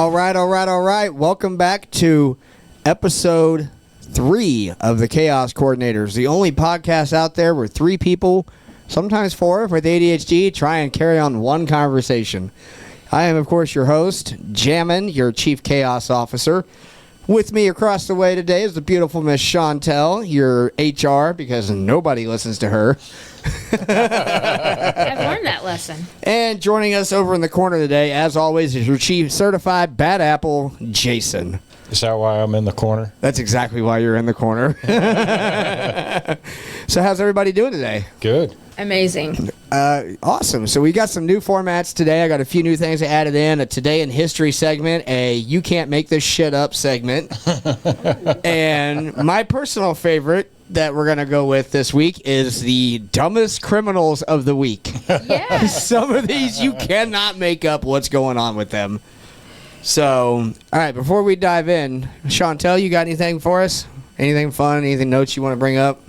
All right. Welcome back to episode 3 of the Chaos Coordinators, the only podcast out there where 3 people, sometimes 4 with ADHD, try and carry on one conversation. I am, of course, your host, Jammin, your Chief Chaos Officer. With me across the way today is the beautiful Miss Shawntelle, your HR, because nobody listens to her. I've learned that lesson. And joining us over in the corner today, as always, is your Chief Certified Bad Apple, Jason. Is that why I'm in the corner? That's exactly why you're in the corner. So how's everybody doing today? Good. Amazing. Awesome. So we got some new formats today. I got a few new things I added in. A Today in History segment, a You Can't Make This Shit Up segment. And my personal favorite that we're going to go with this week is the dumbest criminals of the week. Yeah. Some of these you cannot make up what's going on with them. So, all right, before we dive in, Shawntelle, you got anything for us? Anything fun? Anything notes you want to bring up?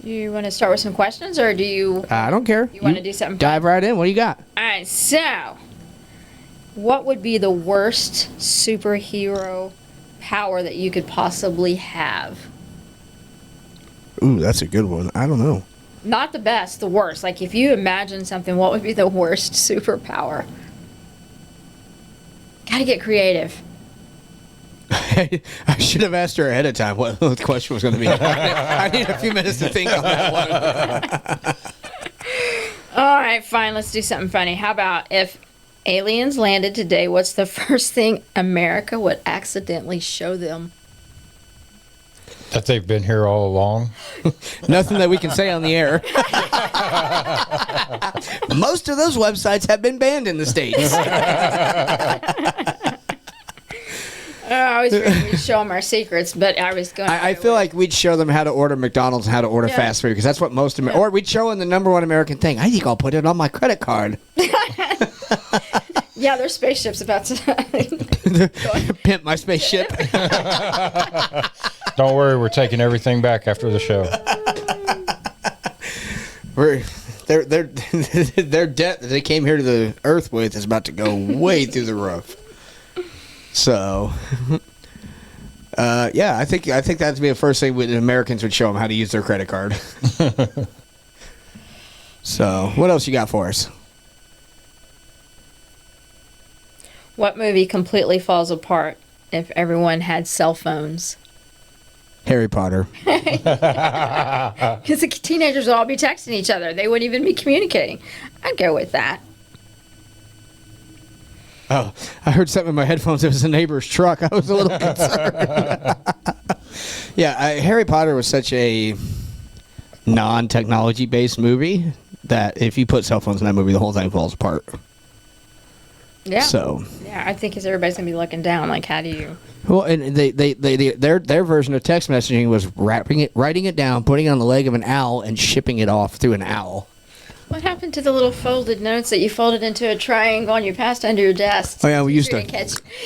You want to start with some questions, or do you... I don't care. You want to do something? Dive right in. What do you got? All right, so what would be the worst superhero power that you could possibly have? Ooh, that's a good one. I don't know. Not the best, the worst. Like, if you imagine something, what would be the worst superpower? Gotta get creative. I should have asked her ahead of time what the question was going to be. I need a few minutes to think on that one. All right, fine. Let's do something funny. How about if aliens landed today, what's the first thing America would accidentally show them? That they've been here all along. Nothing that we can say on the air. Most of those websites have been banned in the States. I always figured we'd show them our secrets, but I was going. I feel like we'd show them how to order McDonald's and how to order fast food, because that's what most or we'd show them the number one American thing. I think I'll put it on my credit card. Yeah, there's spaceships about to Pimp my spaceship. Don't worry, we're taking everything back after the show. Their debt that they came here to the earth with is about to go way through the roof. So, yeah, I think that'd be the first thing the Americans would show them how to use their credit card. So, what else you got for us? What movie completely falls apart if everyone had cell phones? Harry Potter. Because the teenagers would all be texting each other. They wouldn't even be communicating. I'd go with that. Oh, I heard something in my headphones. It was a neighbor's truck. I was a little concerned. Yeah, Harry Potter was such a non-technology based movie that if you put cell phones in that movie, the whole thing falls apart. Yeah. So. Yeah, I think because everybody's gonna be looking down. Like, how do you? Well, and their version of text messaging was writing it down, putting it on the leg of an owl, and shipping it off through an owl. What happened to the little folded notes that you folded into a triangle and you passed under your desk? Oh yeah, we used to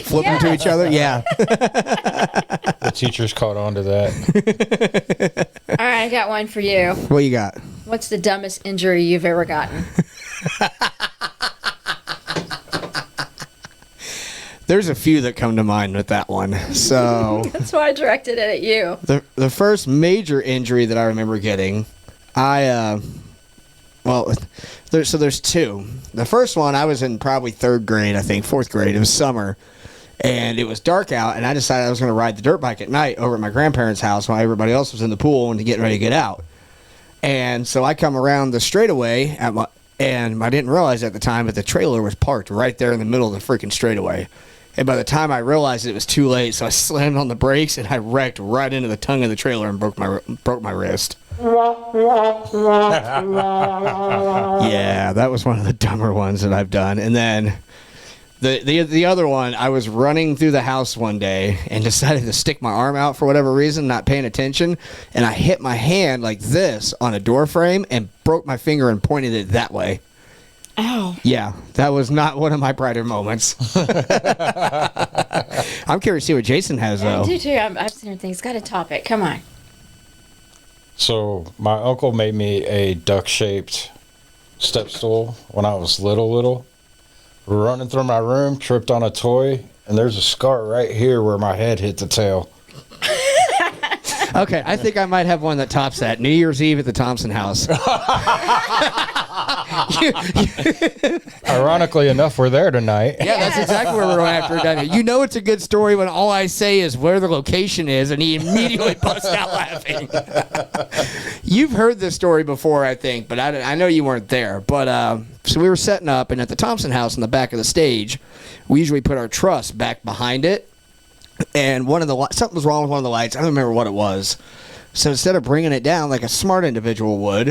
flip them to each other. Yeah. The teachers caught on to that. All right, I got one for you. What you got? What's the dumbest injury you've ever gotten? There's a few that come to mind with that one. So That's why I directed it at you. the first major injury that I remember getting, there's two. The first one, I was in probably 3rd grade, I think, 4th grade. It was summer, and it was dark out, and I decided I was going to ride the dirt bike at night over at my grandparents' house while everybody else was in the pool and getting ready to get out. And so I come around the straightaway, and I didn't realize at the time that the trailer was parked right there in the middle of the freaking straightaway. And by the time I realized it was too late, so I slammed on the brakes, and I wrecked right into the tongue of the trailer and broke my wrist. Yeah, that was one of the dumber ones that I've done. And then the other one, I was running through the house one day and decided to stick my arm out for whatever reason, not paying attention, and I hit my hand like this on a door frame and broke my finger and pointed it that way. Ow. Yeah, that was not one of my brighter moments. I'm curious to see what Jason has, though. I do, too. I've seen everything. It's got a topic. Come on. So my uncle made me a duck-shaped step stool when I was little. Running through my room, tripped on a toy, And there's a scar right here where my head hit the tail. Okay, I think I might have one that tops that. New Year's Eve at the Thompson house. Ironically enough, we're there tonight. Yeah, that's exactly where we're going after dinner. You know it's a good story when all I say is where the location is, and he immediately busts out laughing. You've heard this story before, I think, but I know you weren't there. But so we were setting up, and at the Thompson house in the back of the stage, we usually put our truss back behind it. And something was wrong with one of the lights. I don't remember what it was. So instead of bringing it down like a smart individual would,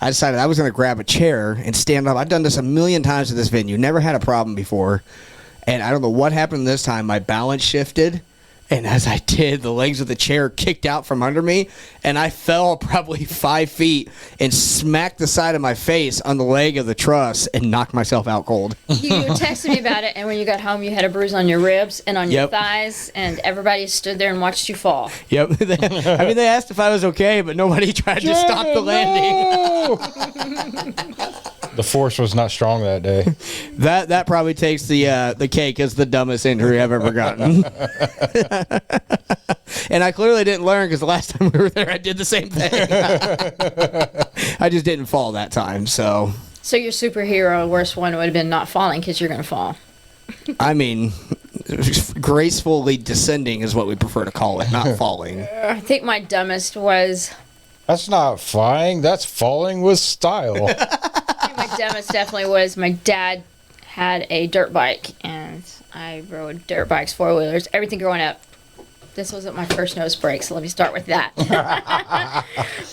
I decided I was going to grab a chair and stand up. I've done this a million times at this venue. Never had a problem before. And I don't know what happened this time. My balance shifted. And as I did, the legs of the chair kicked out from under me, and I fell probably 5 feet and smacked the side of my face on the leg of the truss and knocked myself out cold. You texted me about it, and when you got home, you had a bruise on your ribs and on your Yep. thighs, and everybody stood there and watched you fall. Yep. I mean, they asked if I was okay, but nobody tried to stop the landing. The force was not strong that day. That probably takes the cake as the dumbest injury I've ever gotten. And I clearly didn't learn because the last time we were there, I did the same thing. I just didn't fall that time. So your superhero, worst one would have been not falling because you're going to fall. I mean, gracefully descending is what we prefer to call it, not falling. I think my dumbest was... That's not flying. That's falling with style. I think my dumbest definitely was my dad had a dirt bike, and I rode dirt bikes, four-wheelers, everything growing up. This wasn't my first nose break, so let me start with that.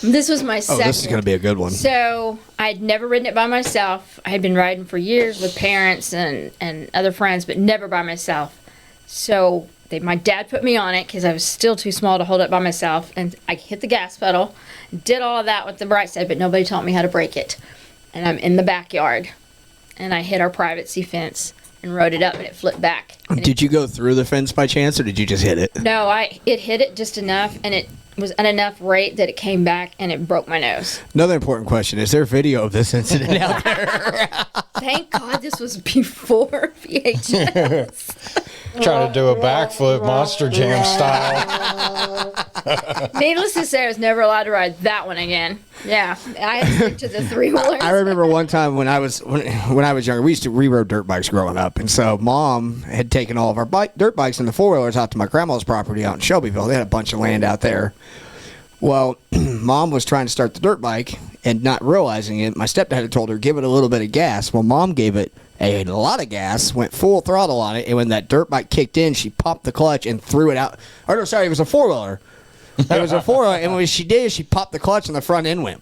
This was my second. Oh, this is going to be a good one. So I'd never ridden it by myself. I had been riding for years with parents and other friends, but never by myself. So my dad put me on it because I was still too small to hold it by myself, and I hit the gas pedal, did all of that with the bright side, but nobody taught me how to brake it. And I'm in the backyard, and I hit our privacy fence and rode it up, and it flipped back. Did you go through the fence by chance, or did you just hit it? No, it hit it just enough, and it was at enough rate that it came back, and it broke my nose. Another important question. Is there video of this incident out there? Thank God this was before VHS. Trying to do a backflip Monster Jam style. Needless to say, I was never allowed to ride that one again. Yeah, I had to stick to the three-wheelers. I remember one time when I was younger, we rode dirt bikes growing up, and so Mom had taken all of our dirt bikes and the four-wheelers out to my grandma's property out in Shelbyville. They had a bunch of land out there. Well, Mom was trying to start the dirt bike and not realizing it. My stepdad had told her, give it a little bit of gas. Well, Mom gave it a lot of gas, went full throttle on it, and when that dirt bike kicked in, she popped the clutch and threw it out. Or no, sorry, it was a four-wheeler. It was a four-wheeler, and when she did, she popped the clutch and the front end went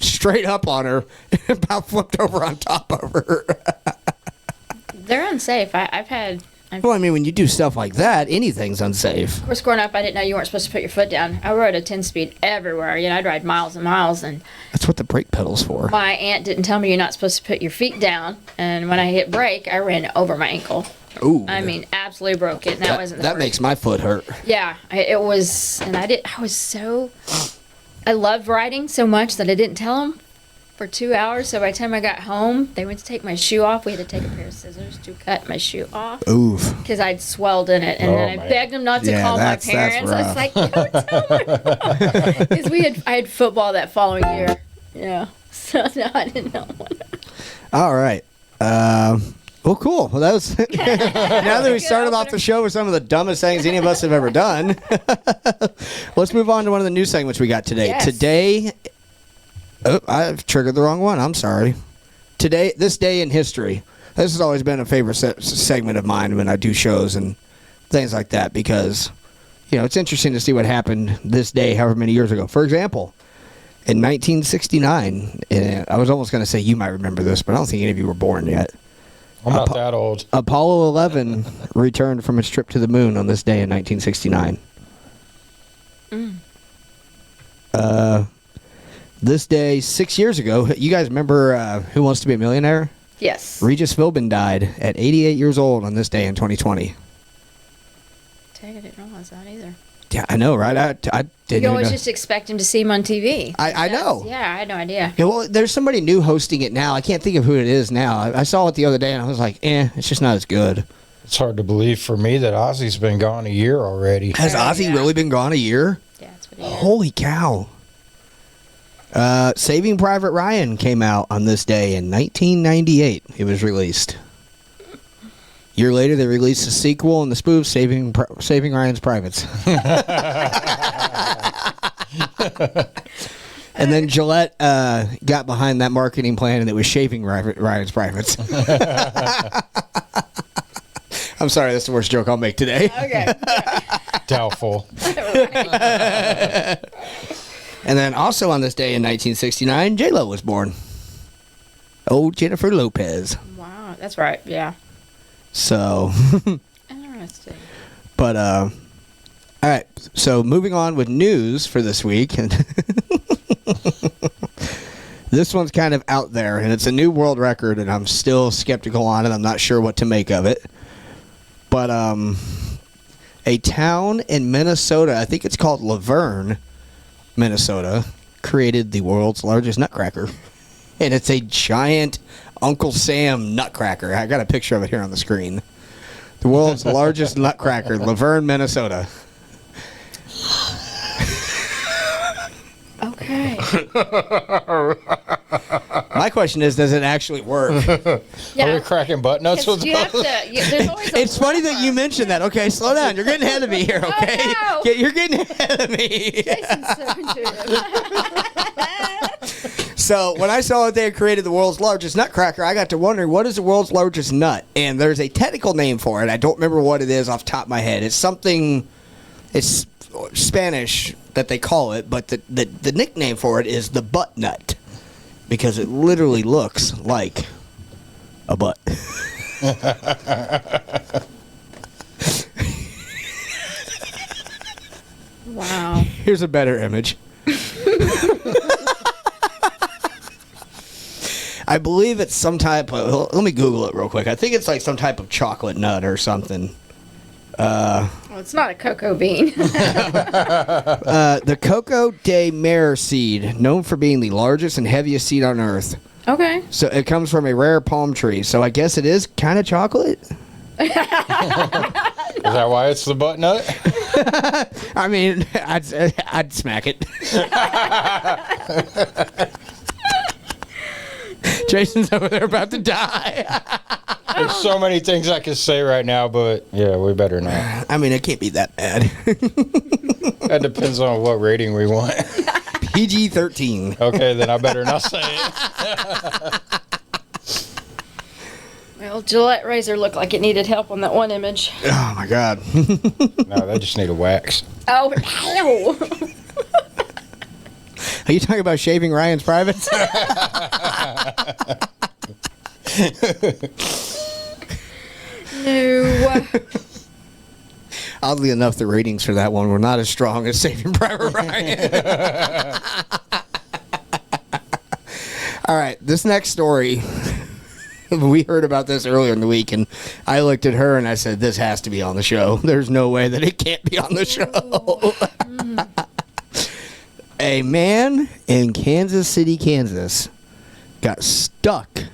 straight up on her and about flipped over on top of her. They're unsafe. Well, I mean, when you do stuff like that, anything's unsafe. Of course, growing up, I didn't know you weren't supposed to put your foot down. I rode a 10-speed everywhere. I'd ride miles and miles, and That's what the brake pedal's for. my aunt didn't tell me you're not supposed to put your feet down. And when I hit brake, I ran over my ankle. Ooh. I mean, absolutely broke it. And that wasn't the that first. makes my foot hurt. Yeah, it was, and I loved riding so much that I didn't tell them for 2 hours. So by the time I got home, they went to take my shoe off. We had to take a pair of scissors to cut my shoe off. Oof. Because I'd swelled in it. And then I man. begged them not to Yeah, call my that's parents. I was rough. like, don't tell them. Because I had football that following year. Yeah. So no, I didn't know. All right. Well, cool. Well, that was now that we started off the show with some of the dumbest things any of us have ever done. Let's move on to one of the new segments we got today. Yes. Today, I've triggered the wrong one. I'm sorry. This day in history. This has always been a favorite segment of mine when I do shows and things like that because, it's interesting to see what happened this day, however many years ago. For example, in 1969, I was almost going to say you might remember this, but I don't think any of you were born yet. I'm not that old. Apollo 11 returned from its trip to the moon on this day in 1969. This day, 6 years ago, you guys remember Who Wants to Be a Millionaire? Yes. Regis Philbin died at 88 years old on this day in 2020. I didn't realize that either. Yeah, I know, right? I didn't You even always know. just expect him to see him on TV. I know. Yeah, I had no idea. Yeah, well, there's somebody new hosting it now. I can't think of who it is now. I saw it the other day, and I was like, it's just not as good. It's hard to believe for me that Ozzy's been gone a year already. Has Ozzy really been gone a year? Yeah, that's what he is. Holy cow. Saving Private Ryan came out on this day in 1998. It was released. Year later, they released a sequel and the spoof, Saving Ryan's Privates. And then Gillette got behind that marketing plan, and it was Shaving Ryan's Privates. I'm sorry, that's the worst joke I'll make today. Okay. Doubtful. And then also on this day in 1969, J-Lo was born. Old Jennifer Lopez. Wow, that's right. Yeah. So, Interesting. but, all right. So moving on with news for this week. And this one's kind of out there, and it's a new world record, and I'm still skeptical on it. I'm not sure what to make of it. But a town in Minnesota, I think it's called Laverne, Minnesota, created the world's largest nutcracker. And it's a giant Uncle Sam nutcracker. I got a picture of it here on the screen. The world's largest nutcracker, Laverne, Minnesota. Okay. My question is, does it actually work? Are we cracking butt nuts with You have those? to, there's always a It's funny that you rumor. mentioned that. Okay, slow down. You're getting ahead of me here, okay? Oh, no. You're getting ahead of me. Jason's so intuitive. So when I saw that they had created the world's largest nutcracker, I got to wondering, what is the world's largest nut? And there's a technical name for it. I don't remember what it is off the top of my head. It's something, it's Spanish that they call it, but the nickname for it is the butt nut, because it literally looks like a butt. Wow. Here's a better image. I believe it's some type of, let me Google it real quick. I think it's like some type of chocolate nut or something. Well, it's not a cocoa bean. The Coco de Mer seed, known for being the largest and heaviest seed on Earth. Okay. So it comes from a rare palm tree. So I guess it is kind of chocolate. Is that why it's the butt nut? I mean, I'd smack it. Jason's over there about to die. There's so many things I could say right now, but yeah, we better not. I mean, it can't be that bad. That depends on what rating we want. PG-13. Okay, then I better not say it. Well, Gillette razor looked like it needed help on that one image. Oh, my God. No, they just need a wax. Oh, hell. Are you talking about Shaving Ryan's Privates? No. Oddly enough, the ratings for that one were not as strong as Saving Private Ryan. All right, this next story, we heard about this earlier in the week, and I looked at her and I said, this has to be on the show. There's no way that it can't be on the show. A man in Kansas City, Kansas, got stuck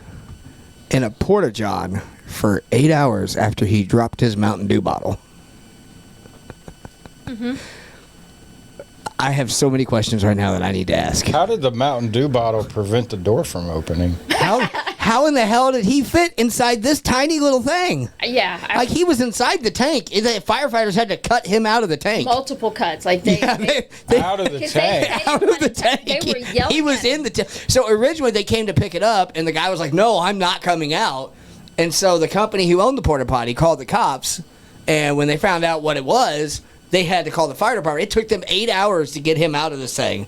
in a porta-john for 8 hours after he dropped his Mountain Dew bottle. I have so many questions right now that I need to ask. How did the Mountain Dew bottle prevent the door from opening? How in the hell did he fit inside this tiny little thing? Yeah. Like, he was inside the tank. The firefighters had to cut him out of the tank. Multiple cuts. Like they, Yeah, they- Out of the 'cause tank. out of the tank. They were yelling He was at in the tank. So originally they came to pick it up, and the guy was like, no, I'm not coming out. And so the company who owned the porta potty called the cops, and when they found out what it was, they had to call the fire department. It took them 8 hours to get him out of this thing.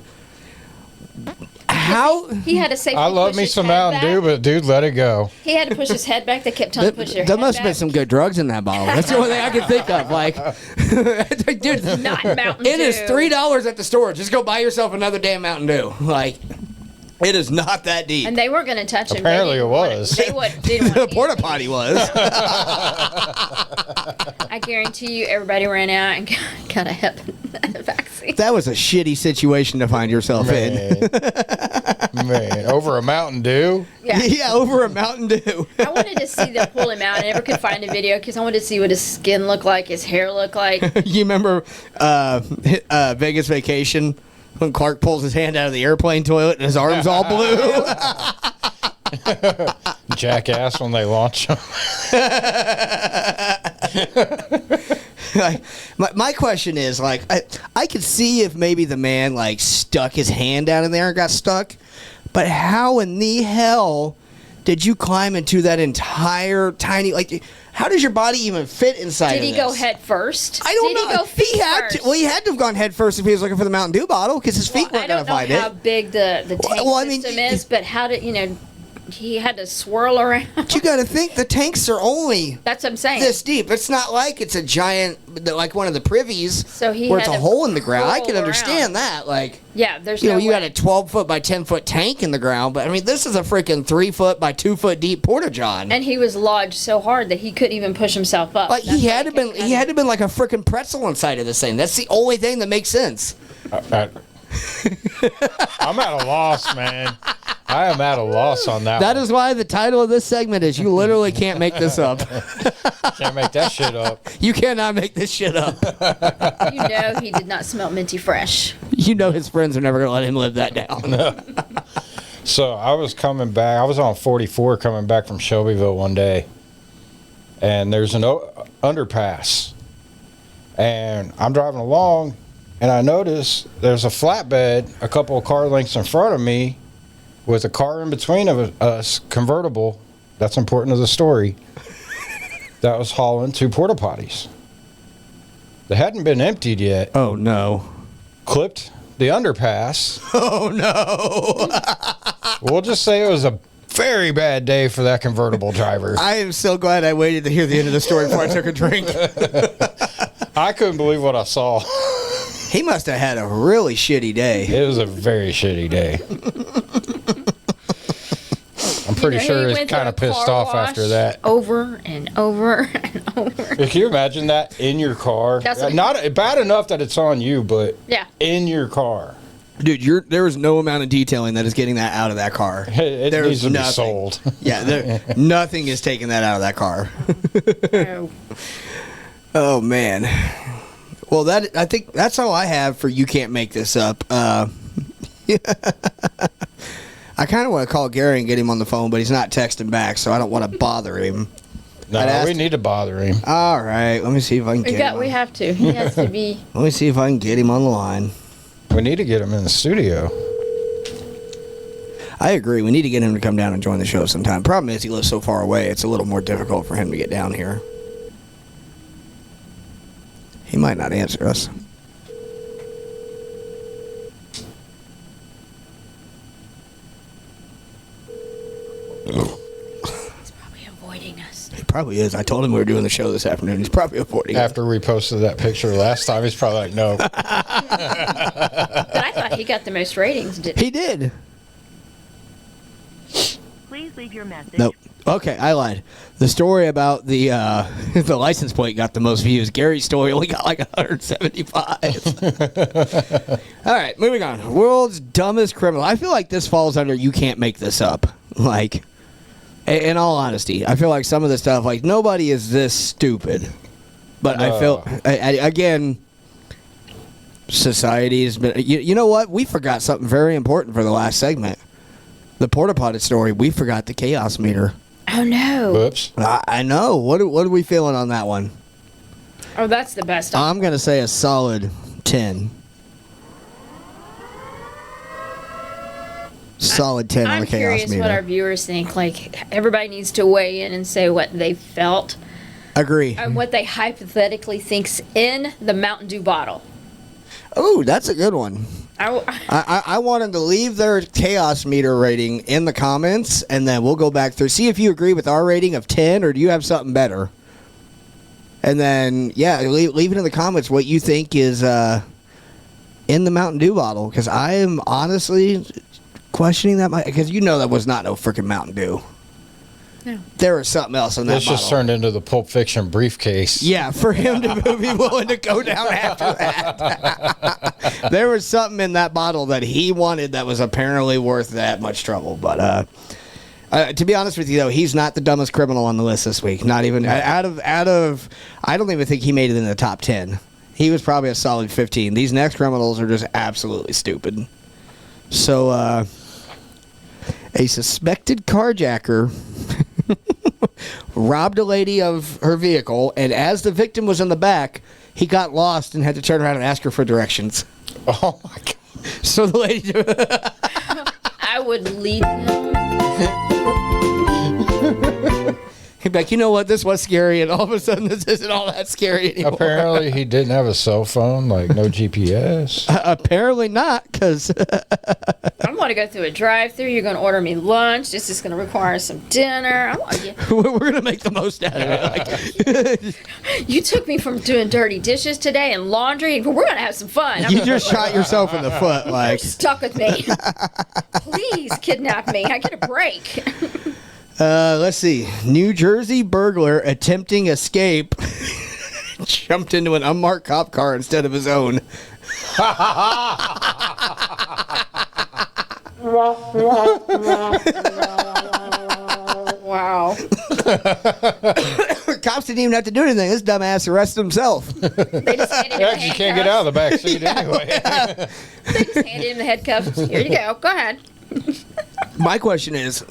How? He had to safely I love push me his some head Mountain back. Dew, but dude, let it go. He had to push his head back. They kept telling him to push their There head must have been back. some good drugs in that bottle. That's the only thing I can think of. Like, dude, Not Mountain it is Dew. $3 at the store. Just go buy yourself another damn Mountain Dew. Like, it is not that deep. And they weren't going to touch him. Apparently They didn't it want was. They didn't The want to porta use it. potty was. I guarantee you, everybody ran out and got a hep vaccine. That was a shitty situation to find yourself in. Man. Man, over a Mountain Dew? Yeah, over a Mountain Dew. I wanted to see them pull him out. I never could find a video because I wanted to see what his skin looked like, his hair looked like. You remember Vegas Vacation when Clark pulls his hand out of the airplane toilet and his arm's all blue? Jackass when they launch him. Like, my question is, like, I could see if maybe the man, like, stuck his hand down in there and got stuck, but how in the hell did you climb into that entire tiny, like, how does your body even fit inside Did he go head first? I don't Did know. He go feet first? Well, he had to have gone head first if he was looking for the Mountain Dew bottle because his feet weren't going to find it. I don't know how big the tank system is, but how did, he had to swirl around. But you got to think the tanks are only That's what I'm saying. this deep. It's not like it's a giant, like one of the privies So he where had it's a to hole in the ground. I crawl can understand around. that. Like, Yeah, there's you no know, you way. got a 12-foot by 10-foot tank in the ground, but I mean, this is a freaking 3-foot by 2-foot deep porta-john. And he was lodged so hard that he couldn't even push himself up. Like, That's he why had to been, he had to been like a freaking pretzel inside of this thing. That's the only thing that makes sense. I'm at a loss, man. I am at a loss on that. That is why the title of this segment is "You Literally Can't Make This Up." Can't make that shit up. You cannot make this shit up. You know he did not smell minty fresh. You know his friends are never going to let him live that down. So I was coming back. I was on 44 coming back from Shelbyville one day, and there's an underpass, and I'm driving along, and I notice there's a flatbed a couple of car lengths in front of me with a car in between of us, convertible. That's important to the story. That was hauling 2 porta potties. They hadn't been emptied yet. Oh no! Clipped the underpass. Oh no! We'll just say it was a very bad day for that convertible driver. I am so glad I waited to hear the end of the story before I took a drink. I couldn't believe what I saw. He must have had a really shitty day. It was a very shitty day. I'm pretty sure he he's went kind through of a pissed car off after wash that. Over and over and over. Can you imagine that in your car? That's what- Not bad enough that it's on you, but Yeah. in your car. Dude, there is no amount of detailing that is getting that out of that car. It There needs is to be nothing. sold. Yeah, nothing is taking that out of that car. Oh. Oh man. Well, I think that's all I have for You Can't Make This Up. I kind of want to call Gary and get him on the phone, but he's not texting back, so I don't want to bother him. No, we need to bother him. All right, let me see if I can get him. We have to. He has to be. Let me see if I can get him on the line. We need to get him in the studio. I agree. We need to get him to come down and join the show sometime. Problem is, he lives so far away, it's a little more difficult for him to get down here. He might not answer us. He's probably avoiding us. He probably is. I told him we were doing the show this afternoon. He's probably avoiding it. After we posted that picture last time, he's probably like, no. But I thought he got the most ratings. He did. Please leave your message. Nope. Okay, I lied. The story about the the license plate got the most views. Gary's story only got like 175. All right, moving on. World's dumbest criminal. I feel like this falls under You Can't Make This Up. Like, in all honesty, I feel like some of the stuff, like, nobody is this stupid. But I feel, again, society has been... You know what? We forgot something very important for the last segment. The porta potty story. We forgot the chaos meter. Oh no! Whoops. I know. What are we feeling on that one? Oh, that's the best. I'm gonna say a solid 10. Solid 10 on I'm the chaos curious meter. what our viewers think. Like, everybody needs to weigh in and say what they felt Agree. and what they hypothetically think's in the Mountain Dew bottle. Oh, that's a good one. I want them to leave their chaos meter rating in the comments, and then we'll go back through. See if you agree with our rating of 10, or do you have something better? And then, yeah, leave it in the comments what you think is in the Mountain Dew bottle, because I am honestly questioning that, because you know that was not no freaking Mountain Dew. No. There was something else in that This bottle. just turned into the Pulp Fiction briefcase. Yeah, for him to be willing to go down after that. There was something in that bottle that he wanted that was apparently worth that much trouble. But to be honest with you, though, he's not the dumbest criminal on the list this week. Not even out of. I don't even think he made it in the top 10. He was probably a solid 15. These next criminals are just absolutely stupid. So, a suspected carjacker robbed a lady of her vehicle, and as the victim was in the back, he got lost and had to turn around and ask her for directions. Oh my God. So the lady... I would lead him. He'd be like, you know what, this was scary, and all of a sudden this isn't all that scary anymore. Apparently he didn't have a cell phone, like no GPS. Apparently not, because... I'm going to go through a drive-thru. You're going to order me lunch. This is going to require some dinner. I want you. we're going to make the most out of it. Like, You took me from doing dirty dishes today and laundry. We're going to have some fun. you just shot yourself in the foot. You're Like, stuck with me. Please kidnap me. I get a break. let's see. New Jersey burglar attempting escape jumped into an unmarked cop car instead of his own. Wow. Cops didn't even have to do anything. This dumbass arrested himself. They just handed him You the actually can't get out of the back seat anyway. They just handed him the handcuffs. Here you go. Go ahead. My question is,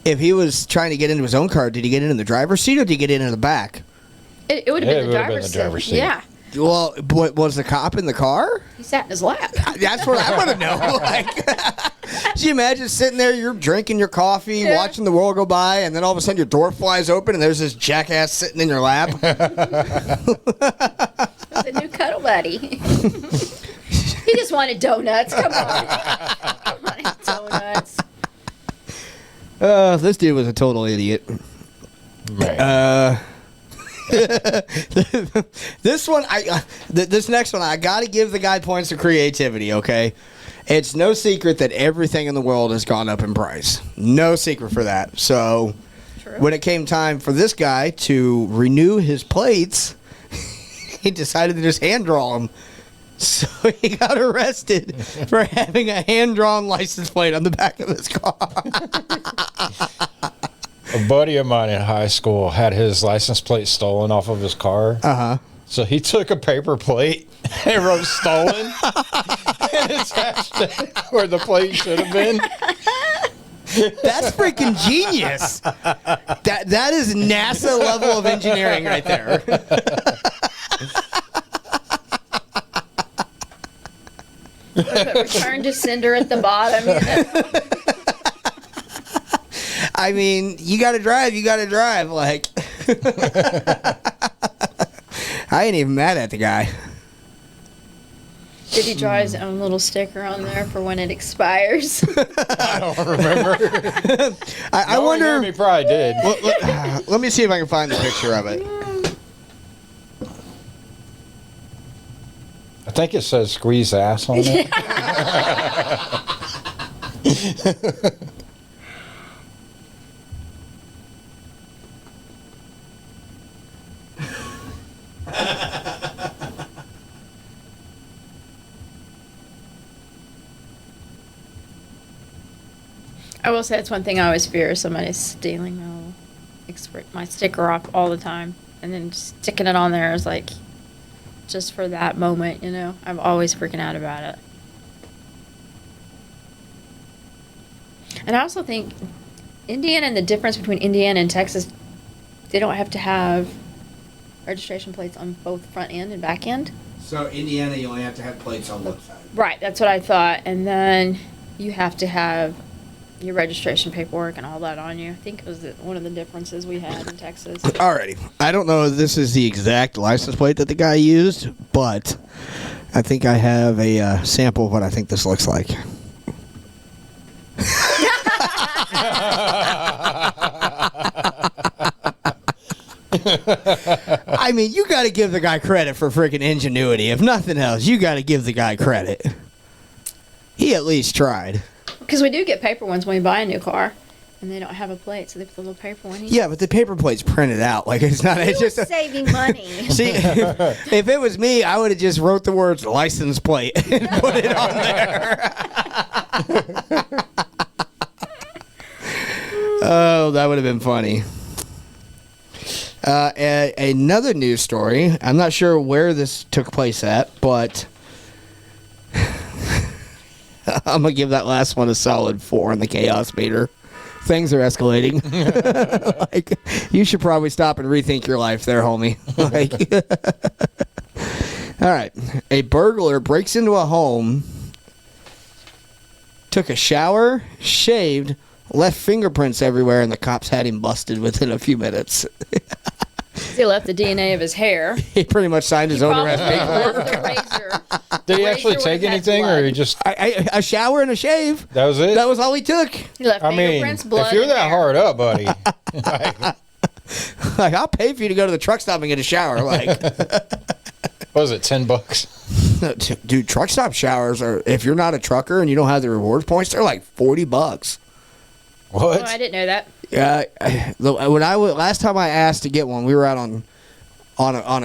if he was trying to get into his own car, did he get in the driver's seat or did he get in the back? It would have Yeah, been it the would've been driver's the driver's seat. Yeah. Well, was the cop in the car? He sat in his lap. That's what I want to know. Like, can you imagine sitting there, you're drinking your coffee, Yeah. watching the world go by, and then all of a sudden your door flies open and there's this jackass sitting in your lap? That's a new cuddle buddy. He just wanted donuts. Come on. He wanted donuts. This dude was a total idiot. Man. This one, this next one, I got to give the guy points of creativity. Okay, it's no secret that everything in the world has gone up in price. No secret for that. So, True. when it came time for this guy to renew his plates, he decided to just hand draw them. So he got arrested for having a hand drawn license plate on the back of his car. A buddy of mine in high school had his license plate stolen off of his car. Uh-huh. So he took a paper plate and wrote stolen and attached it where the plate should have been. That's freaking genius. That is NASA level of engineering right there. Put return to sender at the bottom. You know? I mean, you got to drive. You got to drive. Like, I ain't even mad at the guy. Did he draw his own little sticker on there for when it expires? I don't remember. I Knowing wonder. him, he probably did. Let me see if I can find the picture of it. I think it says squeeze ass on it. I will say that's one thing I always fear: somebody stealing my sticker off all the time, and then sticking it on there is like just for that moment. You know, I'm always freaking out about it. And I also think Indiana, and the difference between Indiana and Texas, they don't have to have registration plates on both front end and back end. So Indiana, you only have to have plates on one side. Right, that's what I thought. And then you have to have your registration paperwork and all that on you. I think it was one of the differences we had in Texas. Alrighty. I don't know if this is the exact license plate that the guy used, but I think I have a sample of what I think this looks like. I mean, you got to give the guy credit for freaking ingenuity. If nothing else, you got to give the guy credit. He at least tried. Because we do get paper ones when we buy a new car. And they don't have a plate, so they put the little paper one in. Yeah, but the paper plate's printed out. Like, it's not. It's just saving money. See, if it was me, I would have just wrote the words license plate and put it on there. Oh, that would have been funny. Another news story. I'm not sure where this took place at, but I'm going to give that last one a solid 4 on the chaos meter. Things are escalating. Like, you should probably stop and rethink your life there, homie. Like, all right. A burglar breaks into a home, took a shower, shaved, left fingerprints everywhere, and the cops had him busted within a few minutes. He left the DNA of his hair. He pretty much signed his own arrest paperwork. Left the razor. Did he actually Razor take would have anything, or blood. he just? A shower and a shave. That was it. That was all he took. He left I mean, fingerprints, blood. if you're and that hair. hard up, buddy, like, Like, I'll pay for you to go to the truck stop and get a shower. Like, what was it, $10? dude, truck stop showers are, if you're not a trucker and you don't have the rewards points, they're like $40. What? Oh, I didn't know that. Yeah, last time I asked to get one, we were out on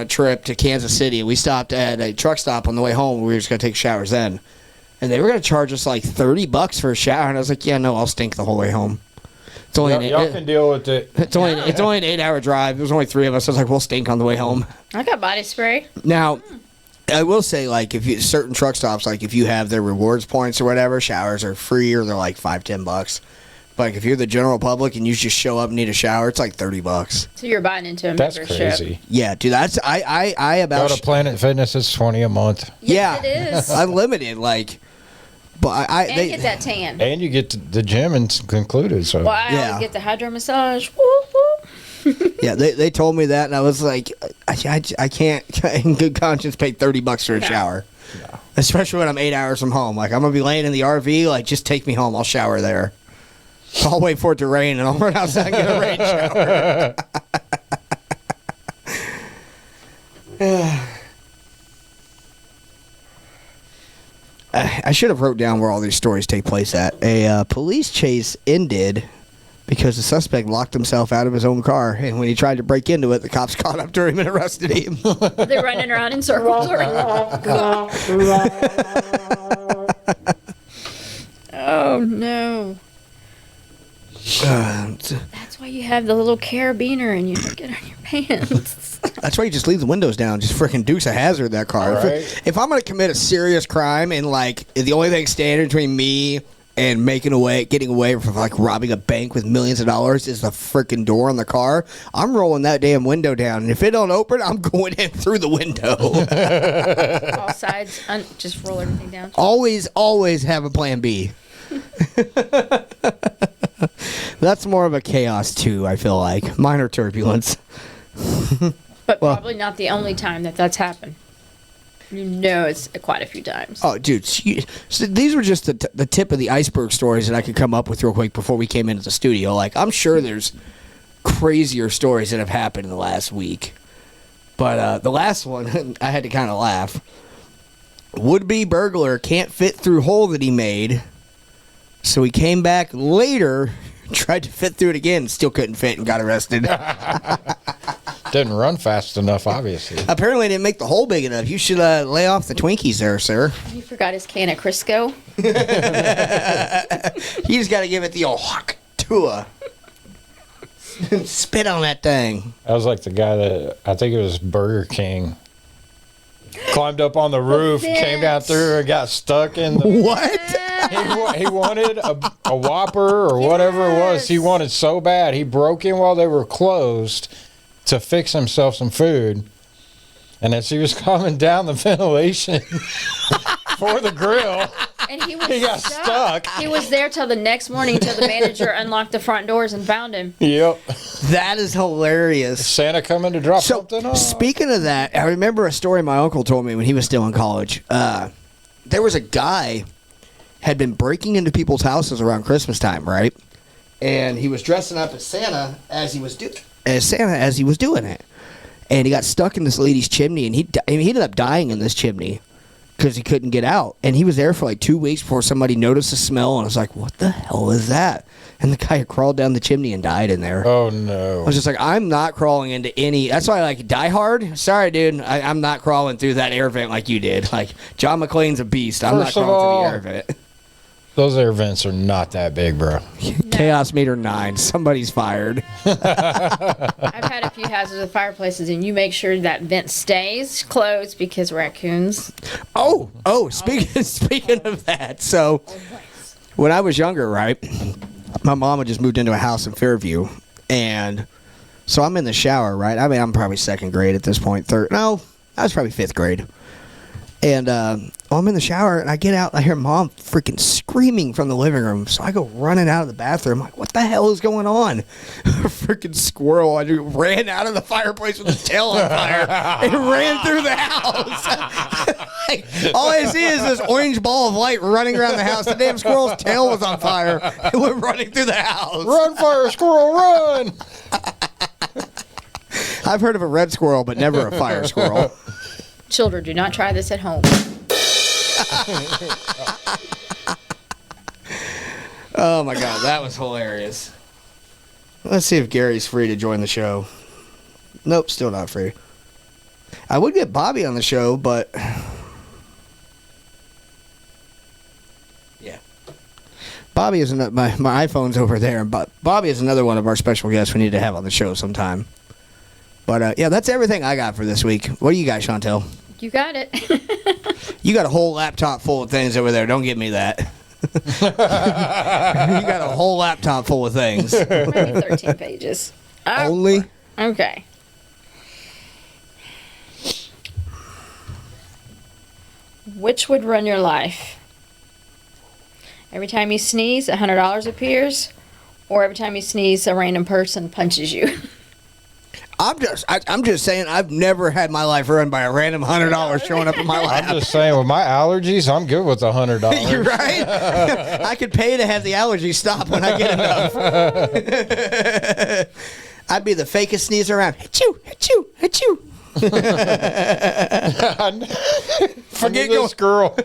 a trip to Kansas City, and we stopped at a truck stop on the way home. We were just gonna take showers then, and they were gonna charge us like $30 for a shower, and I was like, yeah, no, I'll stink the whole way home. It's only Y'all can deal with it. it's only an 8-hour drive. There's only 3 of us. I was like, we'll stink on the way home. I got body spray. Now, I will say, like, if you certain truck stops, like if you have their rewards points or whatever, showers are free or they're like $5-10. But like, if you're the general public and you just show up and need a shower, it's like $30. So you're buying into a That's membership. crazy. Yeah, dude, that's I about Go to Planet Fitness. It's $20 a month, yeah, Yes, it is. unlimited. Like, but And get that tan. and you get the gym included. So Well, I Yeah. always get the hydro massage. Woo, woo. yeah, they told me that, and I was like, I can't in good conscience pay $30 for a No. shower, especially when I'm 8 hours from home. Like, I'm gonna be laying in the RV. Like, just take me home. I'll shower there. I'll wait for it to rain, and I'll run outside and get a rain shower. I should have wrote down where all these stories take place at. A police chase ended because the suspect locked himself out of his own car, and when he tried to break into it, the cops caught up to him and arrested him. They're running around in circles. Oh, no. That's why you have the little carabiner and you don't get on your pants. That's why you just leave the windows down. Just freaking Dukes a hazard that car. Right. If I'm gonna commit a serious crime and like the only thing standing between me and getting away from like robbing a bank with millions of dollars is the freaking door on the car, I'm rolling that damn window down. And if it don't open, I'm going in through the window. All sides, just roll everything down. always have a plan B. That's more of a chaos too, I feel like. Minor turbulence. But probably not the only time that's happened. You know it's quite a few times. Oh, dude. So these were just the tip of the iceberg stories that I could come up with real quick before we came into the studio. Like, I'm sure there's crazier stories that have happened in the last week. But the last one, I had to kind of laugh. Would-be burglar can't fit through hole that he made, so he came back later, tried to fit through it again, still couldn't fit, and got arrested. didn't run fast enough, obviously. Apparently, I didn't make the hole big enough. You should lay off the Twinkies there, sir. He forgot his can of Crisco. You just got to give it the old hock to spit on that thing. I was like the guy that I think it was Burger King. Climbed up on the roof, came down through, and got stuck in the. What? He wanted a Whopper or whatever it was. He wanted so bad. He broke in while they were closed to fix himself some food. And as he was coming down the ventilation for the grill, And he was he got stuck. He was there till the next morning till the manager unlocked the front doors and found him. Yep. That is hilarious. Santa coming to drop So, something off. speaking of that, I remember a story my uncle told me when he was still in college. There was a guy had been breaking into people's houses around Christmas time, right? And he was dressing up as Santa as he was doing it. And he got stuck in this lady's chimney, and he ended up dying in this chimney. because he couldn't get out. And he was there for like 2 weeks before somebody noticed the smell, and I was like, what the hell is that? And the guy had crawled down the chimney and died in there. Oh, no. I was just like, I'm not crawling into any. That's why I like Die Hard. Sorry, dude. I'm not crawling through that air vent like you did. Like, John McClane's a beast. I'm First not of crawling all, through the air vent. Those air vents are not that big, bro. Chaos meter 9. Somebody's fired. I've had a few houses with fireplaces, and you make sure that vent stays closed because raccoons. Speaking of that, so when I was younger, right, my mom had just moved into a house in Fairview, and so I'm in the shower, right? I mean, I'm probably second grade at this point. No, I was probably fifth grade. And I'm in the shower, and I get out, and I hear Mom freaking screaming from the living room. So I go running out of the bathroom. I'm like, what the hell is going on? A freaking squirrel. I ran out of the fireplace with his tail on fire and ran through the house. All I see is this orange ball of light running around the house. The damn squirrel's tail was on fire. It went running through the house. Run, fire squirrel, run! I've heard of a red squirrel, but never a fire squirrel. Children, do not try this at home. Oh my God, that was hilarious. Let's see if Gary's free to join the show. Nope, still not free. I would get Bobby on the show, but yeah, Bobby is my iPhone's over there, but Bobby is another one of our special guests we need to have on the show sometime. But yeah, that's everything I got for this week. What do you got, Shawntelle? You got it. You got a whole laptop full of things over there. Don't give me that. You got a whole laptop full of things. Maybe 13 pages. Only? Okay. Which would run your life? Every time you sneeze, $100 appears, or every time you sneeze, a random person punches you. I'm just saying I've never had my life ruined by a random $100 showing up in my lap. I'm just saying, with my allergies, I'm good with $100. You're right. I could pay to have the allergies stop when I get enough. I'd be the fakest sneeze around. Achoo, achoo, achoo. Forget going, girl.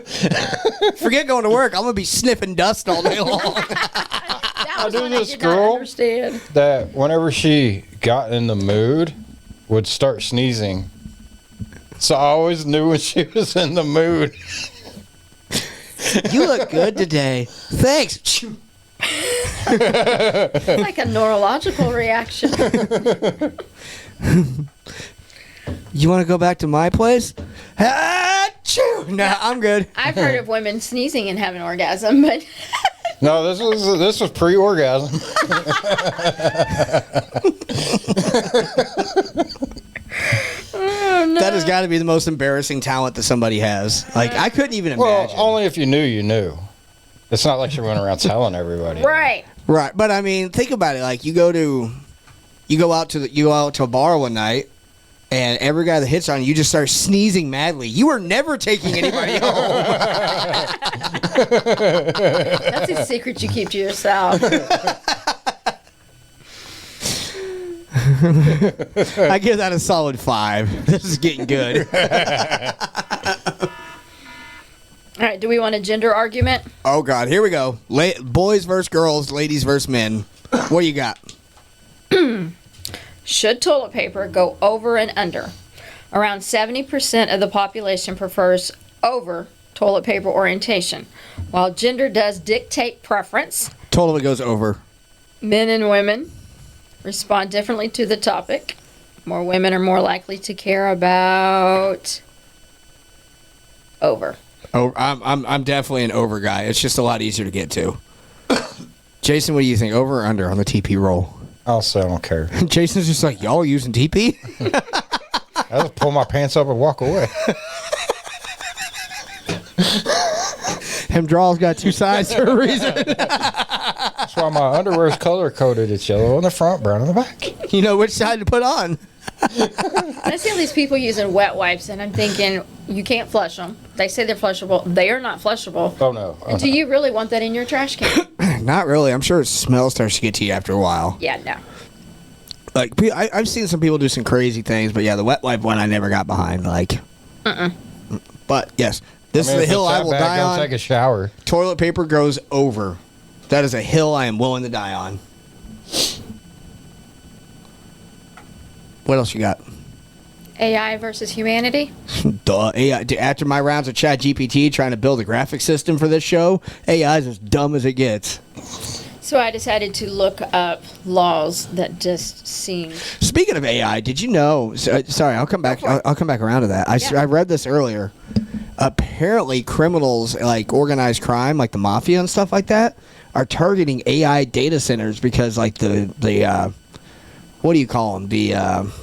Forget going to work. I'm gonna be sniffing dust all day long. That was knew one this did girl. not understand. That whenever she got in the mood, would start sneezing. So I always knew when she was in the mood. You look good today. Thanks. Achoo. It's like a neurological reaction. You want to go back to my place? Achoo. Nah, I'm good. I've heard of women sneezing and having orgasm, but No, this was pre-orgasm. oh, no. That has got to be the most embarrassing talent that somebody has. Like, I couldn't even Well, imagine. only if you knew, you knew. It's not like she went around telling everybody. Right. Right, but I mean, think about it. Like, you go out to a bar one night, and every guy that hits on you, you just start sneezing madly. You are never taking anybody home. That's a secret you keep to yourself. I give that a solid 5. This is getting good. All right, do we want a gender argument? Oh God, here we go. Boys versus girls, ladies versus men. What do you got? Should toilet paper go over and under? Around 70% of the population prefers over toilet paper orientation, while gender does dictate preference. Totally goes over. Men and women respond differently to the topic. More women are more likely to care about over. Oh, I'm definitely an over guy. It's just a lot easier to get to. Jason, what do you think? Over or under on the TP roll? I'll say I don't care. Jason's just like, y'all using TP? I just pull my pants up and walk away. Him draw's got 2 sides for a reason. That's why my underwear's color coded. It's yellow on the front, brown on the back. You know which side to put on. I see all these people using wet wipes, and I'm thinking, you can't flush them. They say they're flushable. They are not flushable. Oh no. Oh, Do you really want that in your trash can? Not really. I'm sure smell starts to get to you after a while. Yeah, no. Like, I've seen some people do some crazy things, but yeah, the wet wipe one I never got behind. Like, but yes, This is if the hill it's I that will bad, die go on. take a shower. Toilet paper goes over. That is a hill I am willing to die on. What else you got? AI versus humanity. Duh. AI. After my rounds of ChatGPT trying to build a graphic system for this show, AI is as dumb as it gets. So I decided to look up laws that just seemed. Speaking of AI, did you know? Sorry, I'll come back. I'll come back around to that. I read this earlier. Apparently, criminals like organized crime, like the mafia and stuff like that, are targeting AI data centers because, like the what do you call them? The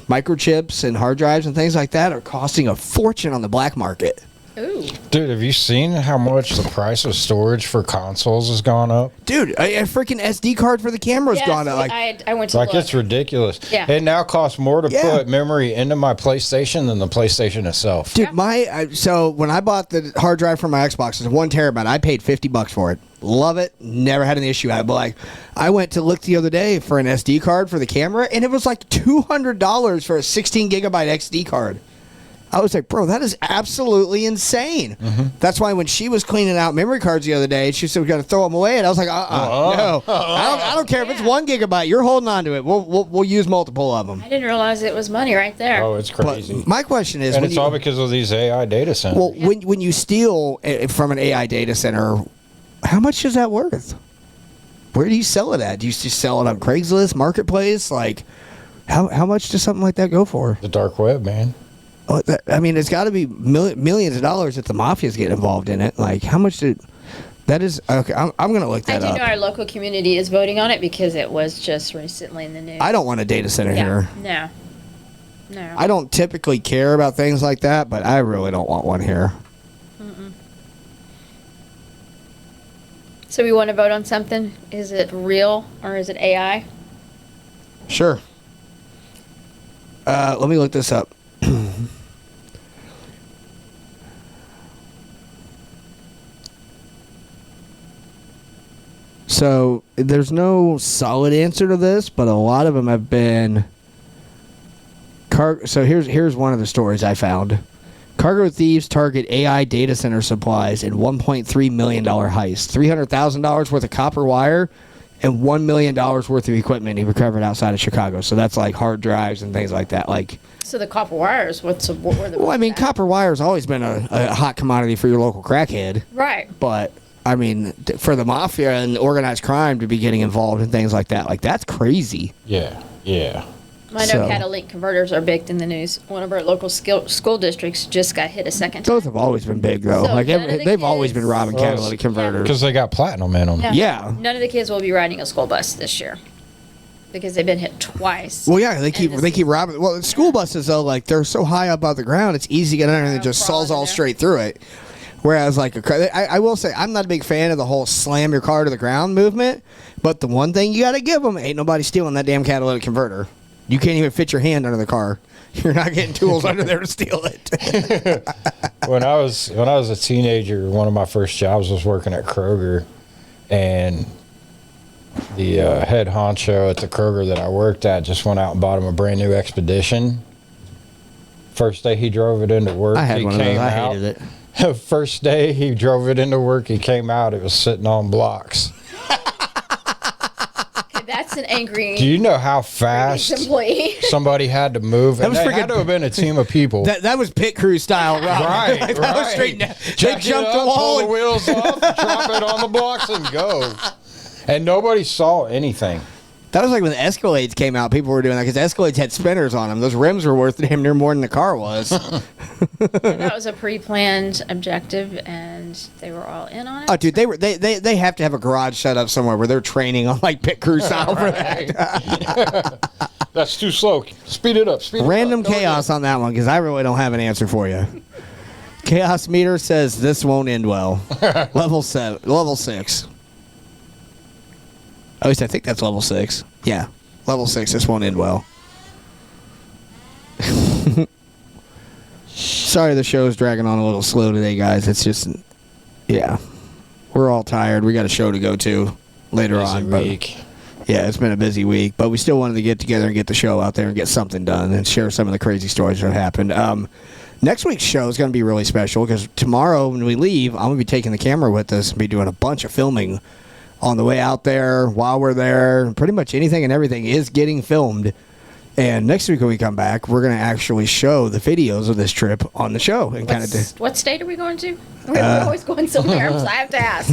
microchips and hard drives and things like that are costing a fortune on the black market. Ooh. Dude, have you seen how much the price of storage for consoles has gone up? Dude, a freaking SD card for the camera's Yes, gone up. Like, I went to Like, look. it's ridiculous. Yeah. It now costs more to Yeah. put memory into my PlayStation than the PlayStation itself. dude, so when I bought the hard drive for my Xbox, it's 1 terabyte. I paid $50 for it. Love it. Never had an issue at it. But like, I went to look the other day for an SD card for the camera, and it was like $200 for a 16 gigabyte SD card. I was like, bro, that is absolutely insane. That's why when she was cleaning out memory cards the other day, she said we're gonna throw them away, and I was like, no, I don't care if it's 1 gigabyte. You're holding on to it. We'll use multiple of them. I didn't realize it was money right there. Oh, it's But crazy. my question is, And when it's you, all because of these AI data centers. well, when you steal from an AI data center, how much is that worth? Where do you sell it at? Do you just sell it on Craigslist, Marketplace? Like, how much does something like that go for? The dark web, man. Oh, I mean, it's got to be millions of dollars if the mafia's getting involved in it. Like, how much did that is? Okay, I'm going to look I that do up. know our local community is voting on it because it was just recently in the news. I don't want a data center here. No. No. I don't typically care about things like that, but I really don't want one here. So we want to vote on something. Is it real or is it AI? Sure. Let me look this up. So there's no solid answer to this, but a lot of them have been. So here's one of the stories I found. Cargo thieves target AI data center supplies in $1.3 million heist. $300,000 worth of copper wire and $1 million worth of equipment he recovered outside of Chicago. So that's like hard drives and things like that. Like, So the copper wires, what's the well, I mean, copper wire has always been a hot commodity for your local crackhead. Right. But I mean, for the mafia and organized crime to be getting involved in things like that, like that's crazy. Yeah, yeah. I know So- catalytic converters are big in the news. One of our local school districts just got hit a second time. Those have always been big, though. So like none of the they've always been kids- robbing Well, catalytic converters. Because they got platinum in them. Yeah. None of the kids will be riding a school bus this year because they've been hit twice. Well, yeah, they keep And this- robbing. Well, school buses though, like they're so high up out the ground, it's easy to get under and it just crawl saws under all there. straight through it. Whereas, like I will say, I'm not a big fan of the whole slam your car to the ground movement. But the one thing you got to give them, ain't nobody stealing that damn catalytic converter. You can't even fit your hand under the car. You're not getting tools under there to steal it. When I was a teenager, one of my first jobs was working at Kroger, and the head honcho at the Kroger that I worked at just went out and bought him a brand new Expedition. First day he drove it into work, I had he one of those. came I out. hated it. First day he drove it into work, he came out, it was sitting on blocks. Okay, that's an angry Do you know how fast employee. somebody had to move? That And was they freaking- had to have been a team of people. That was pit crew style, Rob. Right, Like, that was right. straight down. They Jack it jumped up, the wall. pull the And, wheels off, drop it on the blocks, and go. And nobody saw anything. that was like when the Escalades came out. People were doing that because Escalades had spinners on them. Those rims were worth damn near more than the car was. That was a pre-planned objective, and they were all in on it. Oh, dude, they have to have a garage set up somewhere where they're training on like pit crew style for that. That's too slow. Speed it up. Speed Random it up. Go chaos on that one because I really don't have an answer for you. Chaos meter says this won't end well. Level 6. At least I think that's level 6. Yeah, level 6. This won't end well. Sorry, the show's dragging on a little slow today, guys. It's just, yeah, we're all tired. We got a show to go to later Busy on. But week. yeah, it's been a busy week, but we still wanted to get together and get the show out there and get something done and share some of the crazy stories that have happened. Next week's show is going to be really special because tomorrow when we leave, I'm going to be taking the camera with us and be doing a bunch of filming on the way out there, while we're there. Pretty much anything and everything is getting filmed. And next week when we come back, we're going to actually show the videos of this trip on the show. And What state are we going to? We're always going somewhere, so I have to ask.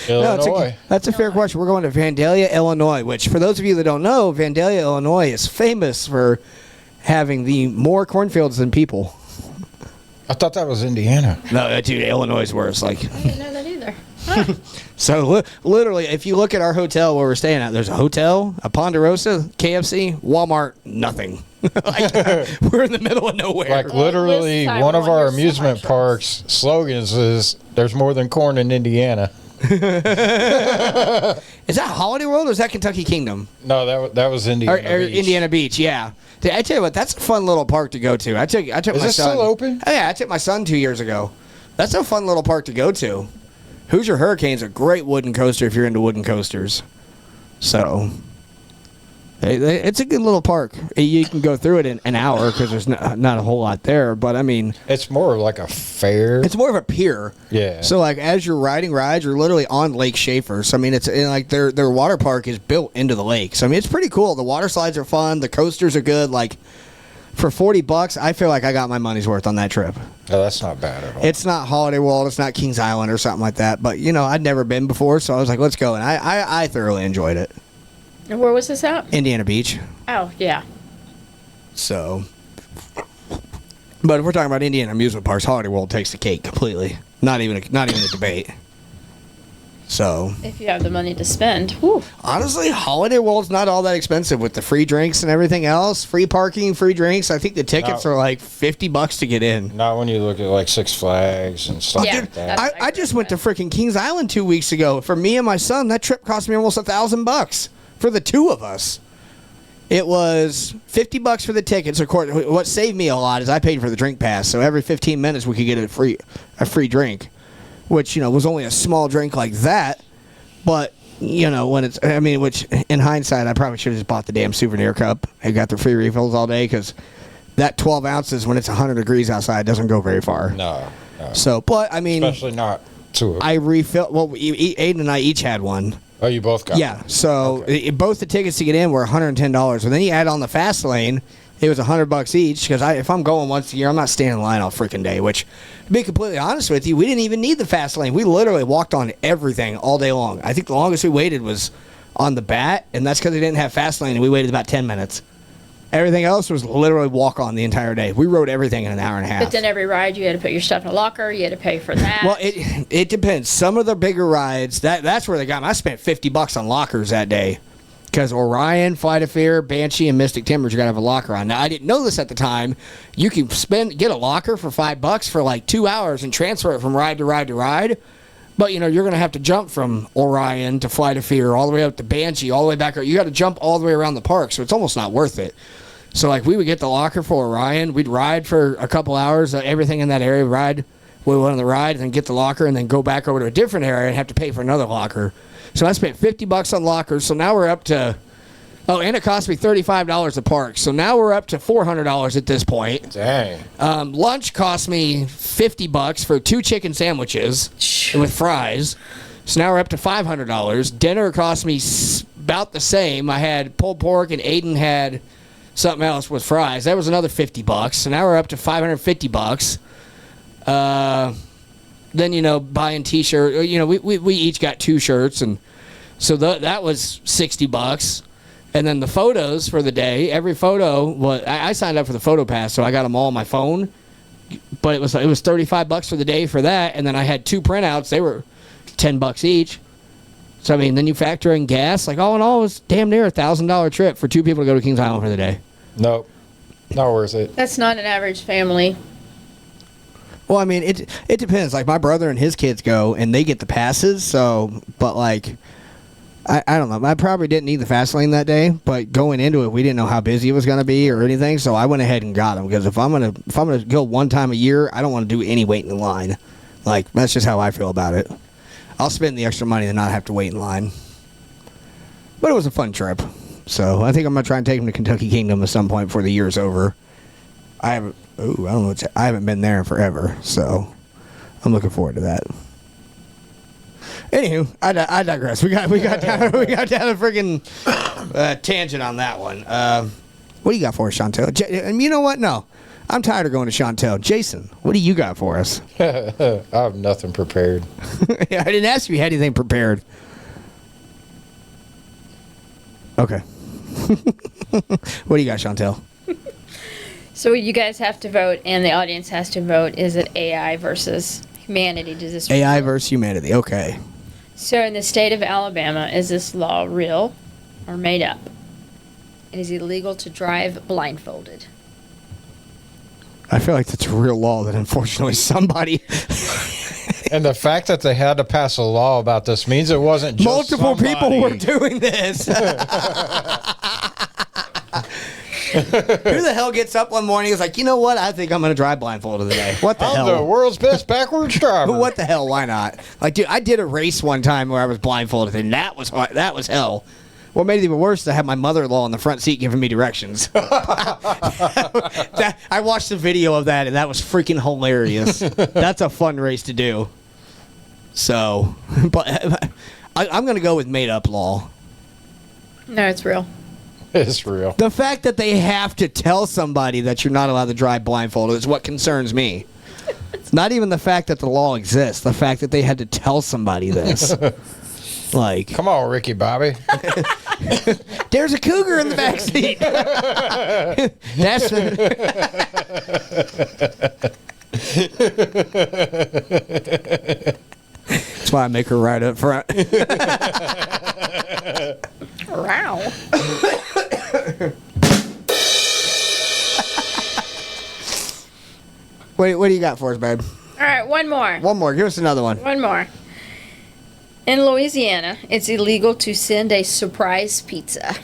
Illinois. That's a fair question. We're going to Vandalia, Illinois, which for those of you that don't know, Vandalia, Illinois is famous for having the more cornfields than people. I thought that was Indiana. No, dude, Illinois is worse. Like, I didn't know that either. so literally, if you look at our hotel where we're staying at, there's a hotel, a Ponderosa, KFC, Walmart, nothing. Like, we're in the middle of nowhere. Like literally, Listen, one of Taiwan, our you're so amusement much parks slogans is "There's more than corn in Indiana." Is that Holiday World or is that Kentucky Kingdom? No, that was Indiana. Or Beach. Indiana Beach, yeah. Dude, I tell you what, that's a fun little park to go to. I took Is my son. it still open? Oh, yeah, I took my son 2 years ago. That's a fun little park to go to. Hoosier Hurricane's a great wooden coaster if you're into wooden coasters. So, it's a good little park. You can go through it in an hour because there's not a whole lot there. But, I mean, It's more of like a fair. it's more of a pier. Yeah. So, like, as you're riding rides, you're literally on Lake Schaefer. So, I mean, it's like their water park is built into the lake. So, I mean, it's pretty cool. The water slides are fun. The coasters are good. Like, for $40, I feel like I got my money's worth on that trip. Oh, that's not bad at all. It's not Holiday World. It's not Kings Island or something like that. But, you know, I'd never been before. So, I was like, let's go. And I thoroughly enjoyed it. And where was this at? Indiana Beach. Oh, yeah. So, but if we're talking about Indiana amusement parks, Holiday World takes the cake completely. Not even a debate. So, If you have the money to spend. Whew. honestly, Holiday World's not all that expensive with the free drinks and everything else. Free parking, free drinks. I think the tickets No. are like $50 to get in. Not when you look at like Six Flags and stuff Yeah, like that. I just went to freaking Kings Island 2 weeks ago. For me and my son, that trip cost me almost $1,000 for the two of us. It was $50 for the tickets. Of course, what saved me a lot is I paid for the drink pass. So every 15 minutes we could get a free drink, which, you know, was only a small drink like that. But, you know, which in hindsight, I probably should have just bought the damn souvenir cup and got the free refills all day because that 12 ounces when it's 100 degrees outside doesn't go very far. No. So, but I mean, Especially not two of them. I refilled. Well, Aiden and I each had one. Oh, you both got Yeah, one. so Okay. both the tickets to get in were $110, and then you add on the fast lane, it was $100 each. Because if I'm going once a year, I'm not standing in line all freaking day. Which, to be completely honest with you, we didn't even need the fast lane. We literally walked on everything all day long. I think the longest we waited was on the Bat, and that's because they didn't have fast lane, and we waited about 10 minutes. Everything else was literally walk on the entire day. We rode everything in an hour and a half. But then every ride, you had to put your stuff in a locker. You had to pay for that. Well, it depends. Some of the bigger rides, that's where they got me. I spent $50 on lockers that day. Because Orion, Flight of Fear, Banshee, and Mystic Timbers, you got to have a locker on. Now, I didn't know this at the time. You can get a locker for $5 for like 2 hours and transfer it from ride to ride to ride. But, you know, you're going to have to jump from Orion to Flight of Fear all the way up to Banshee, all the way back. You got to jump all the way around the park, so it's almost not worth it. So, like, we would get the locker for Orion. We'd ride for a couple hours, everything in that area. We went on the ride and then get the locker and then go back over to a different area and have to pay for another locker. So I spent $50 on lockers. So now we're up to, and it cost me $35 a park. So now we're up to $400 at this point. Dang. Lunch cost me $50 for 2 chicken sandwiches with fries. So now we're up to $500. Dinner cost me about the same. I had pulled pork and Aiden had something else with fries. That was another $50. So now we're up to $550. Then, you know, buying T-shirt. You know, we each got 2 shirts, and so that was $60. And then the photos for the day. Every photo was I signed up for the photo pass, so I got them all on my phone. But it was $35 for the day for that, and then I had 2 printouts. They were $10 each. So I mean, then you factor in gas. Like all in all, it was damn near $1,000 trip for 2 people to go to Kings Island for the day. Nope. Not worth it. That's not an average family. Well, I mean, it depends. Like, my brother and his kids go, and they get the passes, so, but, like, I don't know. I probably didn't need the fast lane that day, but going into it, we didn't know how busy it was going to be or anything, so I went ahead and got them, because if I'm gonna go one time a year, I don't want to do any waiting in line. Like, that's just how I feel about it. I'll spend the extra money to not have to wait in line. But it was a fun trip, so I think I'm going to try and take them to Kentucky Kingdom at some point before the year's over. I haven't. Ooh, I don't know. I haven't been there in forever, so I'm looking forward to that. Anywho, I digress. We got down a freaking tangent on that one. What do you got for us, Shawntelle? And you know what? No, I'm tired of going to Shawntelle. Jason, what do you got for us? I have nothing prepared. Yeah, I didn't ask if you had anything prepared. Okay. What do you got, Shawntelle? So you guys have to vote, and the audience has to vote. Is it AI versus humanity? Does this AI versus humanity. Okay. So in the state of Alabama, is this law real or made up? It is illegal to drive blindfolded. I feel like that's a real law that unfortunately somebody... And the fact that they had to pass a law about this means it wasn't just multiple somebody. people were doing this. Who the hell gets up one morning and is like, you know what? I think I'm going to drive blindfolded today. What the I'm hell? the world's best backwards driver. What the hell? Why not? Like, dude, I did a race one time where I was blindfolded, and that was hell. What made it even worse is I had my mother-in-law in the front seat giving me directions. I watched the video of that, and that was freaking hilarious. That's a fun race to do. So, but I'm going to go with made-up law. No, it's real. It's real. The fact that they have to tell somebody that you're not allowed to drive blindfolded is what concerns me. It's not even the fact that the law exists. The fact that they had to tell somebody this. Like, come on, Ricky Bobby. There's a cougar in the back seat. That's why I make her ride up front. Wow. What do you got for us, babe? All right, one more. One more. Give us another one. One more. In Louisiana, it's illegal to send a surprise pizza.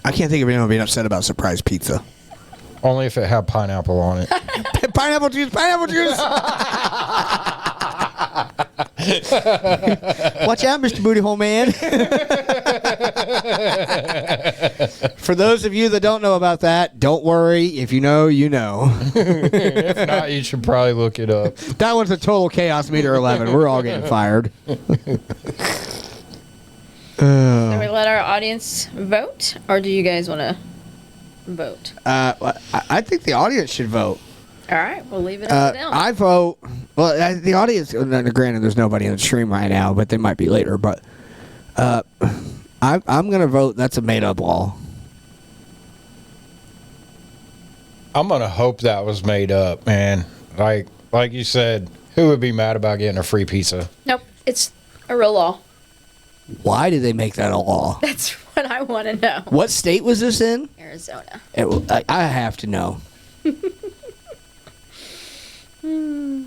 I can't think of anyone being upset about surprise pizza. Only if it had pineapple on it. Pineapple juice, pineapple juice. Watch out, Mr. Booty Hole Man. For those of you that don't know about that, don't worry. If you know, you know. If not, you should probably look it up. That one's a total chaos meter 11. We're all getting fired. Do we let our audience vote, or do you guys want to vote? I think the audience should vote. All right, we'll leave it up to them. I vote. Well, the audience. Granted, there's nobody in the stream right now, but they might be later. But I'm gonna vote. That's a made-up law. I'm gonna hope that was made up, man. Like you said, who would be mad about getting a free pizza? Nope, it's a real law. Why did they make that a law? That's what I want to know. What state was this in? Arizona. I have to know. He's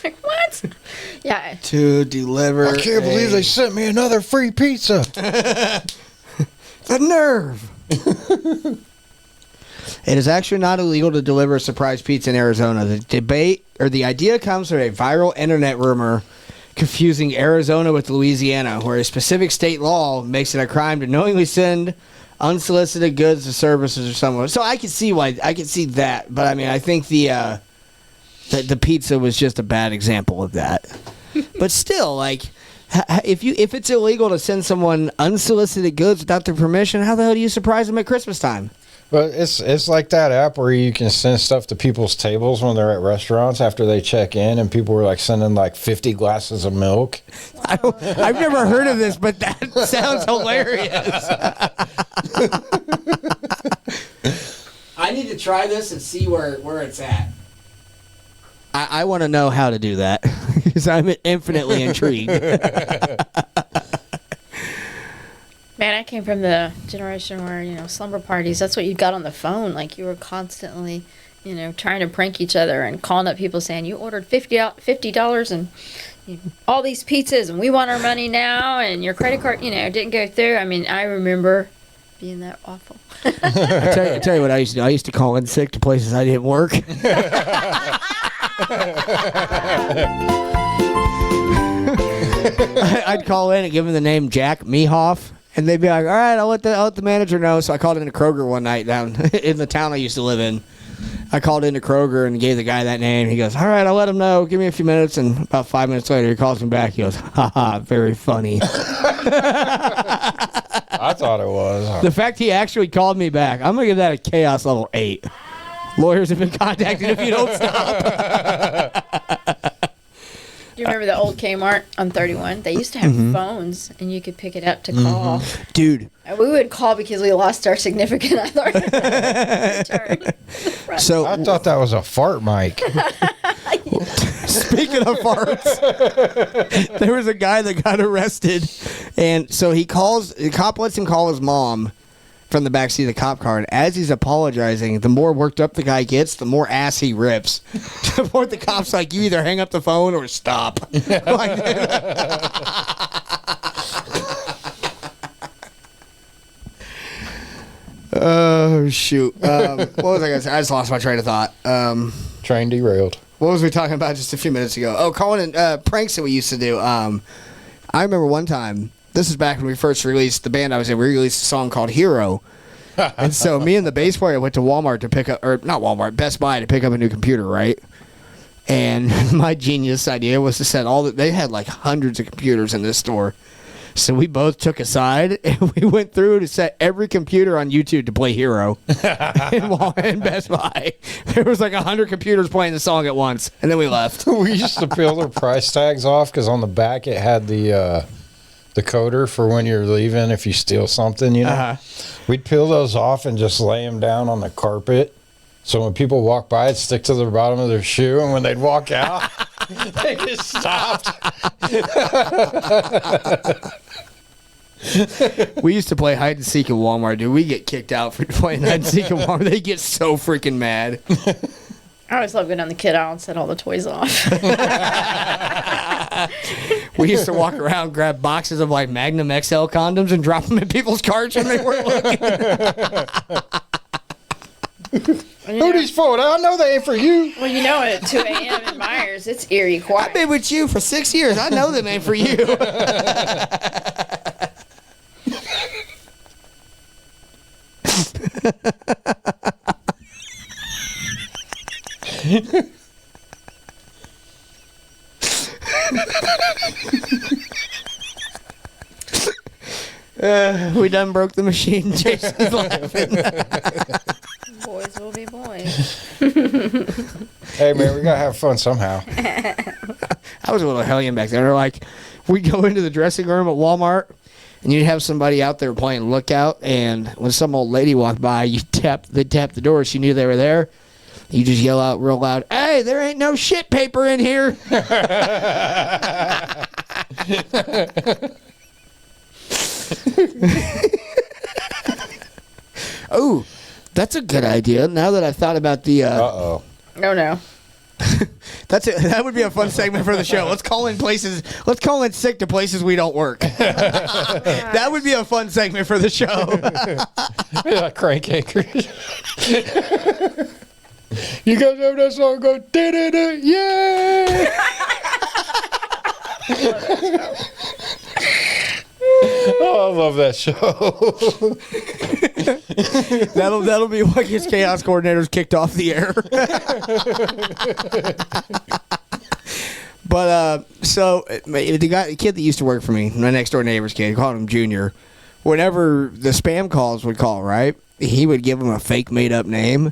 like, what? Yeah. To deliver. I can't believe they sent me another free pizza. The nerve. It is actually not illegal to deliver a surprise pizza in Arizona. The idea comes from a viral internet rumor confusing Arizona with Louisiana, where a specific state law makes it a crime to knowingly send unsolicited goods or services or someone. So I can see that, but I mean, I think the pizza was just a bad example of that. But still, like, if it's illegal to send someone unsolicited goods without their permission, how the hell do you surprise them at Christmas time? But it's like that app where you can send stuff to people's tables when they're at restaurants after they check in, and people were like sending like 50 glasses of milk. I've never heard of this, but that sounds hilarious. I need to try this and see where it's at. I want to know how to do that because I'm infinitely intrigued. Man, I came from the generation where, slumber parties, that's what you got on the phone. Like, you were constantly, trying to prank each other and calling up people saying, you ordered $50 and all these pizzas and we want our money now and your credit card, didn't go through. I mean, I remember being that awful. I tell you what I used to do. I used to call in sick to places I didn't work. I'd call in and give him the name Jack Mehoff, And they'd be like, all right, I'll let the manager know. So I called into Kroger one night down in the town I used to live in. I called into Kroger and gave the guy that name. He goes, all right, I'll let him know. Give me a few minutes. And about 5 minutes later, he calls me back. He goes, haha, very funny. I thought it was. The fact he actually called me back, I'm going to give that a chaos level 8. Lawyers have been contacted if you don't stop. Do you remember the old Kmart on 31? They used to have phones, and you could pick it up to call. Dude. And we would call because we lost our significant other. So I thought that was a fart mic. Speaking of farts, there was a guy that got arrested, and so the cop lets him call his mom from the backseat of the cop car, and as he's apologizing, the more worked up the guy gets, the more ass he rips. To the point the cop's like, you either hang up the phone or stop. Oh, shoot. What was I going to say? I just lost my train of thought. Train derailed. What was we talking about just a few minutes ago? Oh, calling and pranks that we used to do. I remember one time, this is back when we first released the band I was in, we released a song called Hero. And so me and the bass player went to Walmart to pick up, or not Walmart, Best Buy to pick up a new computer, right? And my genius idea was to set they had like hundreds of computers in this store. So we both took a side and we went through to set every computer on YouTube to play Hero in Best Buy. There was like 100 computers playing the song at once, and then we left. We used to peel their price tags off because on the back it had the coder for when you're leaving if you steal something, you know. Uh-huh. We'd peel those off and just lay them down on the carpet. So when people walk by, it'd stick to the bottom of their shoe, and when they'd walk out, they just stopped. We used to play hide and seek in Walmart, dude. We get kicked out for playing hide and seek in Walmart. They get so freaking mad. I always love going down the kid aisle and set all the toys off. We used to walk around, grab boxes of like Magnum XL condoms and drop them in people's carts when they weren't looking. Who's fault? I know they ain't for you. Well, you know, at 2 a.m. in Myers, it's eerie quiet. I've been with you for 6 years. I know them ain't for you. We done broke the machine. Jason's laughing. Boys will be boys. Hey, man, we got to have fun somehow. I was a little hellion back there. They're like, we'd go into the dressing room at Walmart, and you'd have somebody out there playing lookout, and when some old lady walked by, they'd tap the door. She knew they were there. You just yell out real loud, hey, there ain't no shit paper in here. Oh, that's a good idea. Now that I've thought about the... Uh-oh. Oh, no. That would be a fun segment for the show. Let's call in sick to places we don't work. That would be a fun segment for the show. Yeah, crank anchors. You guys have that song go, da-da-da, yeah! Oh, I love that show. That'll be what gets Chaos Coordinators kicked off the air. But so the kid that used to work for me, my next door neighbor's kid, called him Junior. Whenever the spam calls would call, right, he would give him a fake made up name.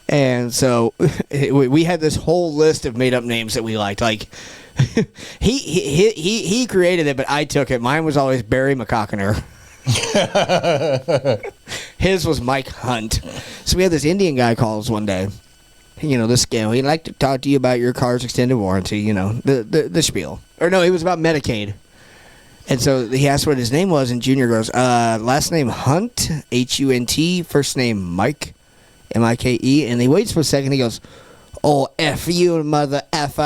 And so we had this whole list of made up names that we liked. Like he created it, but I took it. Mine was always Barry McCockiner. His was Mike Hunt. So we had this Indian guy call us one day. You know, this guy, he'd like to talk to you about your car's extended warranty, you know, the spiel. Or no, it was about Medicaid. And so he asked what his name was, and Junior goes, last name Hunt, Hunt, first name Mike, Mike. And he waits for a second, he goes, oh, F you, mother F,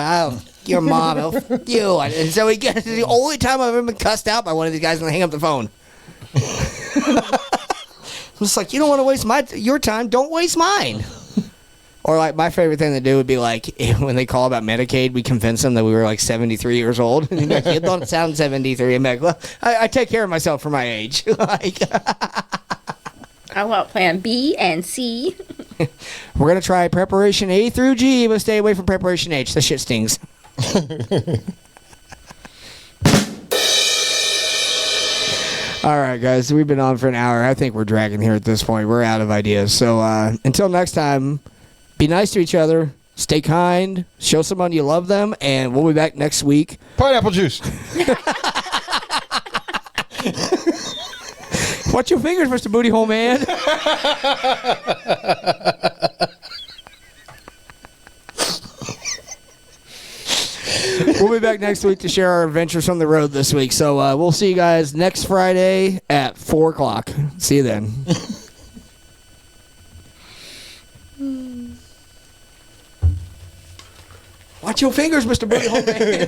your mom, oh, F you. And so he gets, the only time I've ever been cussed out by one of these guys when they hang up the phone. I'm just like, you don't want to waste your time, don't waste mine. Or like my favorite thing to do would be like when they call about Medicaid, we convince them that we were like 73 years old. And like, you don't sound 73. I'm like, well, I take care of myself for my age. Like, I want plan B and C. we're gonna try preparation A through G, but stay away from preparation H. That shit stings. All right, guys, we've been on for an hour. I think we're dragging here at this point. We're out of ideas. So until next time, be nice to each other, stay kind, show someone you love them, and we'll be back next week. Pineapple juice. Watch your fingers, Mr. Booty Hole Man. We'll be back next week to share our adventures from the road this week. So we'll see you guys next Friday at 4 o'clock. See you then. Watch your fingers, Mr. Booty Hole Man.